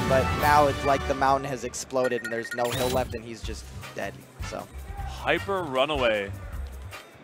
but now it's like the mountain has exploded and there's no hill left and he's just dead. So Hyper Runaway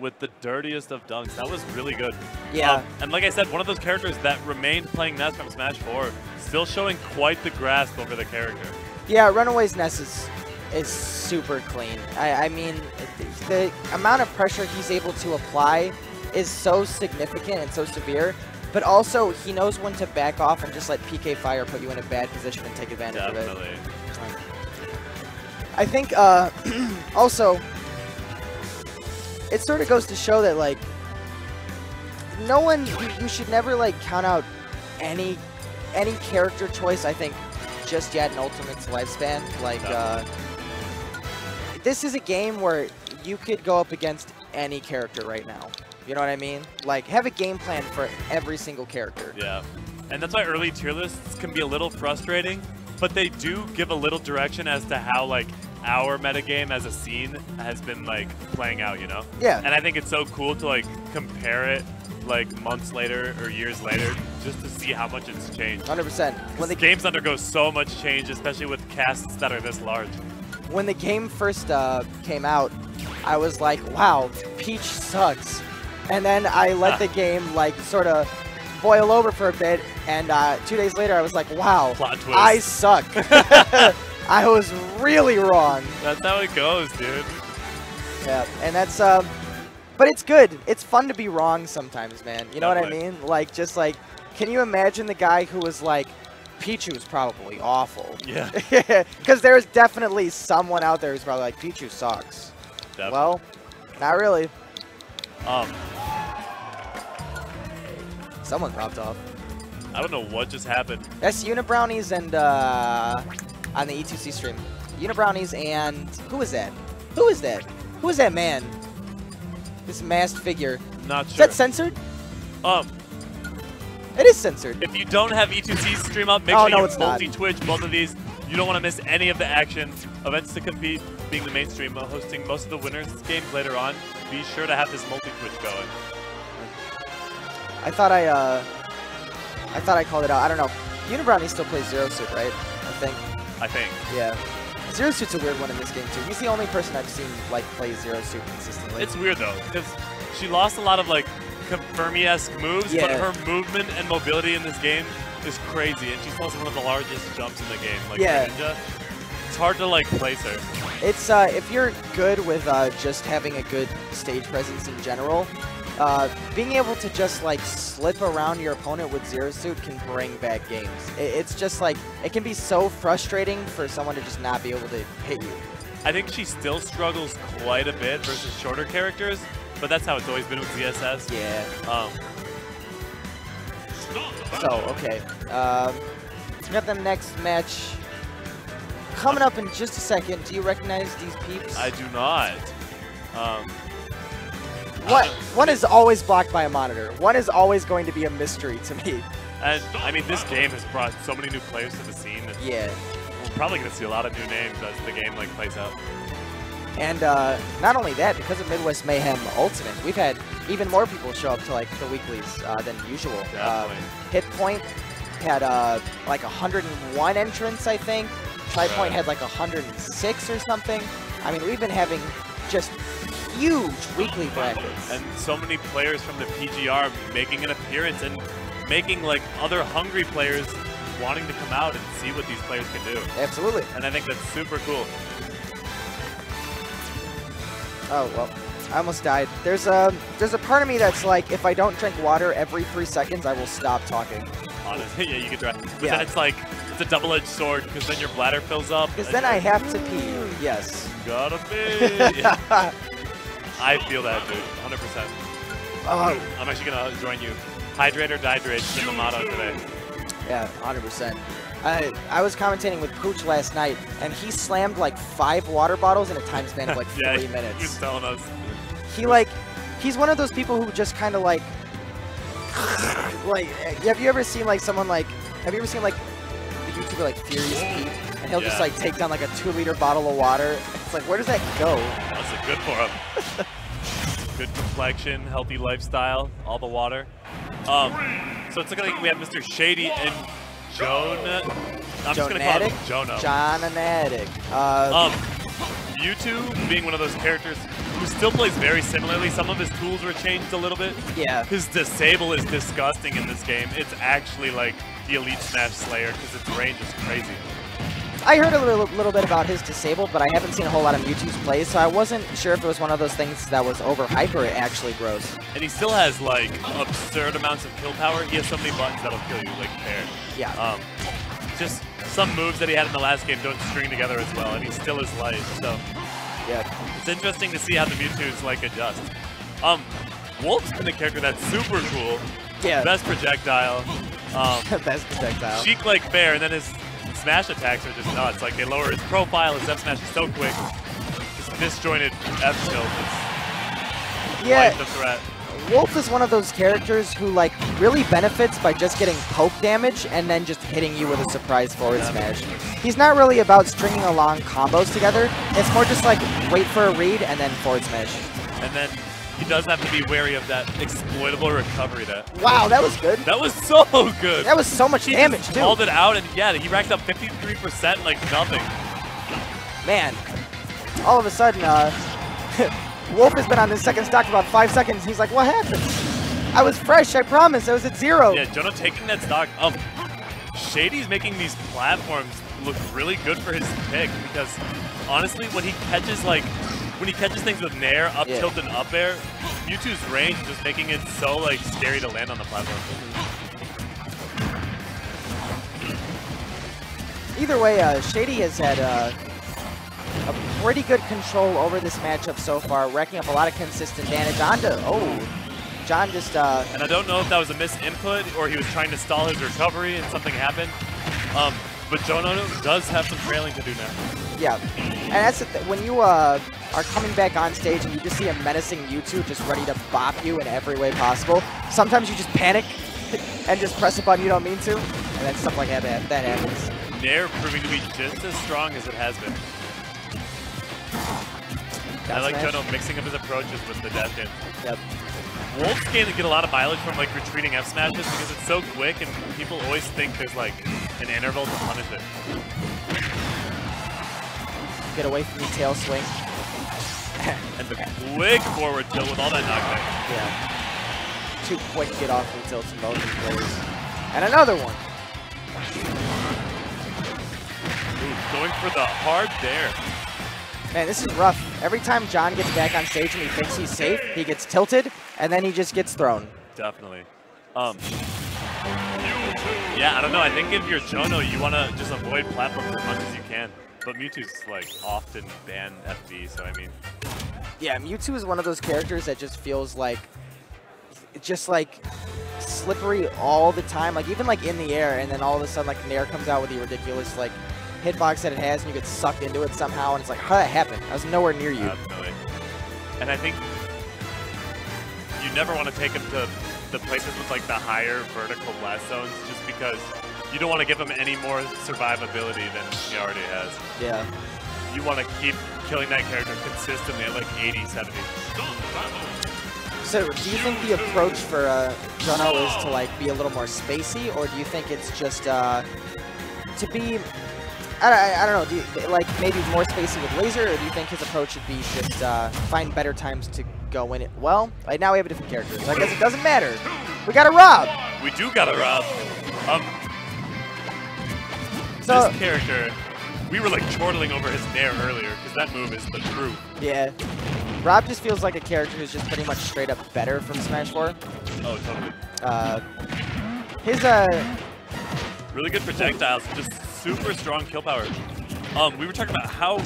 with the dirtiest of dunks. That was really good. yeah. And like I said, one of those characters that remained playing Ness from Smash 4, still showing quite the grasp over the character. Yeah, Runaway's Ness is super clean. I mean, the amount of pressure he's able to apply is so significant and so severe, but also he knows when to back off and just let PK Fire put you in a bad position and take advantage of it. Definitely. I think also it sort of goes to show that like no one, you should never like count out any character choice, I think, just yet in Ultimate's lifespan. Like this is a game where you could go up against any character right now. You know what I mean? Like, have a game plan for every single character. Yeah. And that's why early tier lists can be a little frustrating, but they do give a little direction as to how, like, our metagame as a scene has been, like, playing out, you know? Yeah. And I think it's so cool to, like, compare it, like, months later or years later just to see how much it's changed. 100%. When the games undergo so much change, especially with casts that are this large. When the game first came out, I was like, wow, Peach sucks. And then I let the game, like, sort of boil over for a bit, and 2 days later I was like, wow, I suck. I was really wrong. That's how it goes, dude. Yeah, and that's, but it's good. It's fun to be wrong sometimes, man. You know Definitely. what I mean? Like, just like, can you imagine the guy who was like, Pichu's probably awful? Yeah. Because there's definitely someone out there who's probably like, Pichu sucks. Definitely. Well, not really. Someone popped off. I don't know what just happened. That's Unibrownies and on the E2C stream. Unibrownies and who is that? Who is that? Who is that man? This masked figure. Not sure. Is that censored? It is censored. If you don't have E2C stream up, make Oh, sure no, you it's not. multi-Twitch both of these. You don't want to miss any of the action. Events to compete, being the mainstream, hosting most of the winners games later on. Be sure to have this multi-Twitch going. I thought I called it out. I don't know. Unibrownie still plays Zero Suit, right? I think. Yeah. Zero Suit's a weird one in this game too. He's the only person I've seen like play Zero Suit consistently. It's weird though, because she lost a lot of like Fermi-esque moves, but her movement and mobility in this game is crazy, and she still has one of the largest jumps in the game. Like Ninja. It's hard to like place her. It's if you're good with just having a good stage presence in general, being able to just like slip around your opponent with Zero Suit can bring back games. It's just like, it can be so frustrating for someone to just not be able to hit you. I think she still struggles quite a bit versus shorter characters, but that's how it's always been with ZSS. Yeah. So, okay. We got the next match coming up in just a second. Do you recognize these peeps? I do not. One is always blocked by a monitor. One is always going to be a mystery to me. And I mean, this game has brought so many new players to the scene. Yeah. We're probably going to see a lot of new names as the game like plays out. And not only that, because of Midwest Mayhem Ultimate, we've had even more people show up to like the weeklies than usual. Hit Point had like 101 entrants, I think. Tri-Point had like 106 or something. I mean, we've been having just huge weekly brackets. And so many players from the PGR making an appearance and making like other hungry players wanting to come out and see what these players can do. Absolutely. And I think that's super cool. Oh, well, I almost died. There's a part of me that's like, if I don't drink water every 3 seconds, I will stop talking. Honestly, yeah, you could try. But then it's like, it's a double-edged sword, because then your bladder fills up. Because then I have to pee, yes. Gotta pee. Yeah. I feel that, dude, 100%. I'm actually going to join you. Hydrate or dihydrate is the motto today. Yeah, 100%. I was commentating with Pooch last night, and he slammed like 5 water bottles in a time span of like 3 minutes. He was telling us. He's one of those people who just kind of like, have you ever seen like someone like, have you ever seen like the YouTuber like Furious Pete, and he'll just like take down like a 2-liter bottle of water? It's like, where does that go? That's good for him. Good complexion, healthy lifestyle, all the water. So it's looking like we have Mr. Shady and I'm just going to call him Jono. Jononatic. Mewtwo being one of those characters who still plays very similarly. Some of his tools were changed a little bit. Yeah. His disable is disgusting in this game. It's actually like the Elite Smash Slayer because its range is crazy. I heard a little bit about his disable, but I haven't seen a whole lot of Mewtwo's plays, so I wasn't sure if it was one of those things that was overhyped or it actually grows. And he still has like absurd amounts of kill power. He has so many buttons that'll kill you like paired. Yeah. Just some moves that he had in the last game don't string together as well, and he still is light. So yeah, it's interesting to see how the Mewtwo's like adjust. Wolf's been a character that's super cool. Yeah. Best projectile. Best projectile. Chic like fair, and then his smash attacks are just nuts. Like they lower his profile, his F smash is so quick. This disjointed F tilt is quite the threat. Wolf is one of those characters who like really benefits by just getting poke damage and then just hitting you with a surprise forward smash. He's not really about stringing along combos together. It's more just like wait for a read and then forward smash. And then he does have to be wary of that exploitable recovery. Wow, that was good. That was so good. That was so much damage too. He called it out, and yeah, he racked up 53% like nothing. Man, all of a sudden, Wolf has been on this second stock for about 5 seconds. He's like, what happened? I was fresh, I promise. I was at 0. Yeah, Jono taking that stock. Shady's making these platforms look really good for his pick because honestly, when he catches things with nair, up tilt, and up air, Mewtwo's range is just making it so like scary to land on the platform. Either way, Shady has had a pretty good control over this matchup so far, racking up a lot of consistent damage onto, John just... And I don't know if that was a misinput or he was trying to stall his recovery and something happened. But Jono does have some trailing to do now. Yeah, and that's the when you are coming back on stage and you just see a menacing Mewtwo just ready to bop you in every way possible, sometimes you just panic and just press a button you don't mean to, and then stuff like that happens. Nair proving to be just as strong as it has been. I like Jono mixing up his approaches with the dash in. Yep. Wolf's going to get a lot of mileage from like retreating F smashes because it's so quick and people always think there's like an interval to punish it. Get away from the tail swing. And the quick forward tilt with all that knockback. Yeah. Too quick to get off the tilt in both these players. And another one. Ooh, going for the hard dare. Man, this is rough. Every time John gets back on stage and he thinks he's safe, he gets tilted, and then he just gets thrown. Definitely. Yeah, I don't know. I think if you're Jono, you want to just avoid platforms as much as you can. But Mewtwo's like often ban FB, so I mean. Yeah, Mewtwo is one of those characters that just feels like, slippery all the time. Like even like in the air, and then all of a sudden like Nair comes out with the ridiculous like hitbox that it has, and you get sucked into it somehow, and it's like, how did that happen? I was nowhere near you. Definitely. And I think you never want to take him to the places with like the higher vertical blast zones, just because you don't want to give him any more survivability than he already has. Yeah. You want to keep killing that character consistently at like 80, 70. So do you think the approach for Jono is to like be a little more spacey, or do you think it's just to be, I don't know, do you, like maybe more spacey with laser, or do you think his approach should be just find better times to go in it? Well, right now we have a different character, so I guess it doesn't matter. We got a Rob. We do got a Rob. So, this character, we were like chortling over his nair earlier because that move is the truth. Yeah. Rob just feels like a character who's just pretty much straight up better from Smash 4. Oh, totally. His really good projectiles, just super strong kill power. We were talking about how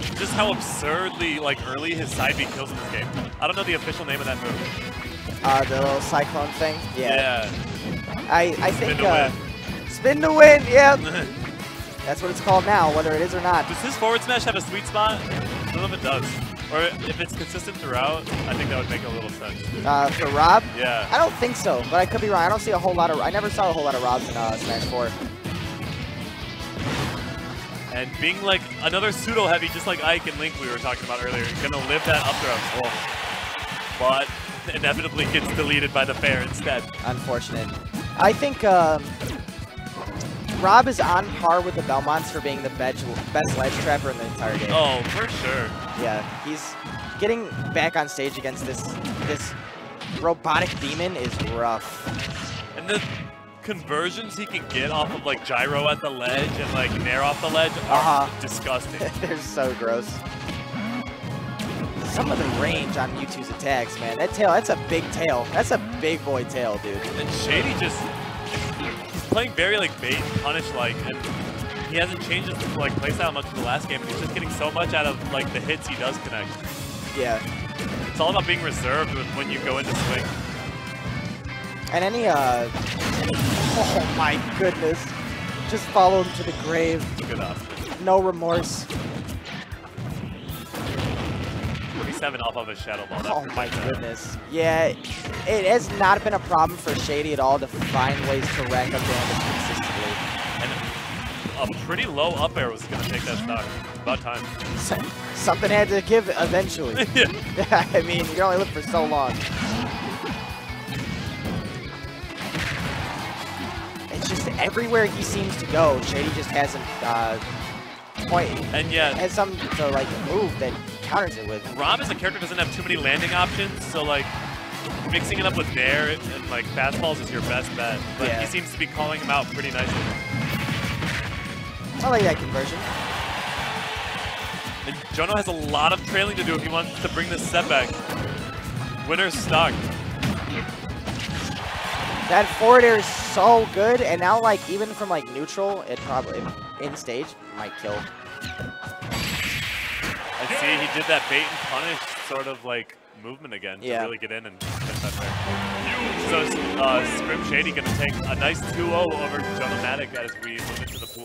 absurdly like early his side B kills in this game. I don't know the official name of that move. The little cyclone thing. Yeah. I think spin to win. Spin to win. Yep. That's what it's called now, whether it is or not. Does his forward smash have a sweet spot? I don't know if it does. Or if it's consistent throughout, I think that would make a little sense. For Rob? Yeah. I don't think so, but I could be wrong. I don't see a whole lot of. I never saw a whole lot of Robs in Smash 4. And being like another pseudo heavy, just like Ike and Link we were talking about earlier, gonna live that up throw. But inevitably gets deleted by the fair instead. Unfortunate. I think Rob is on par with the Belmonts for being the best ledge trapper in the entire game. Oh, for sure. Yeah, he's getting back on stage against this robotic demon is rough. And the conversions he can get off of like gyro at the ledge and like nair off the ledge are disgusting. They're so gross. Some of the range on Mewtwo's attacks, man. That tail, that's a big tail. That's a big boy tail, dude. And Shady just, he's playing very like bait and punish like, and he hasn't changed his like playstyle much in the last game, and he's just getting so much out of like the hits he does connect. Yeah. It's all about being reserved when you go into swing. And any, oh my goodness. Just follow him to the grave. Good enough. No remorse. 47 off of a Shadow Ball. Oh my goodness. Yeah, it has not been a problem for Shady at all to find ways to rack up damage consistently. And a pretty low up air was going to take that stock. About time. Something had to give eventually. Yeah. I mean, you can only live for so long. It's just everywhere he seems to go, Shady just hasn't and yet has something to like move that he counters it with. Rob as a character doesn't have too many landing options, so like mixing it up with nair and like fastballs is your best bet. But he seems to be calling him out pretty nicely. I like that conversion. And Jono has a lot of trailing to do if he wants to bring this set back. Winner's stuck. That forward air is so good, and now like even from like neutral, it probably in stage might kill. I see he did that bait and punish sort of like movement again to really get in and get that there. So Scrim Shady gonna take a nice 2-0 over Jononatic as we move into the pool.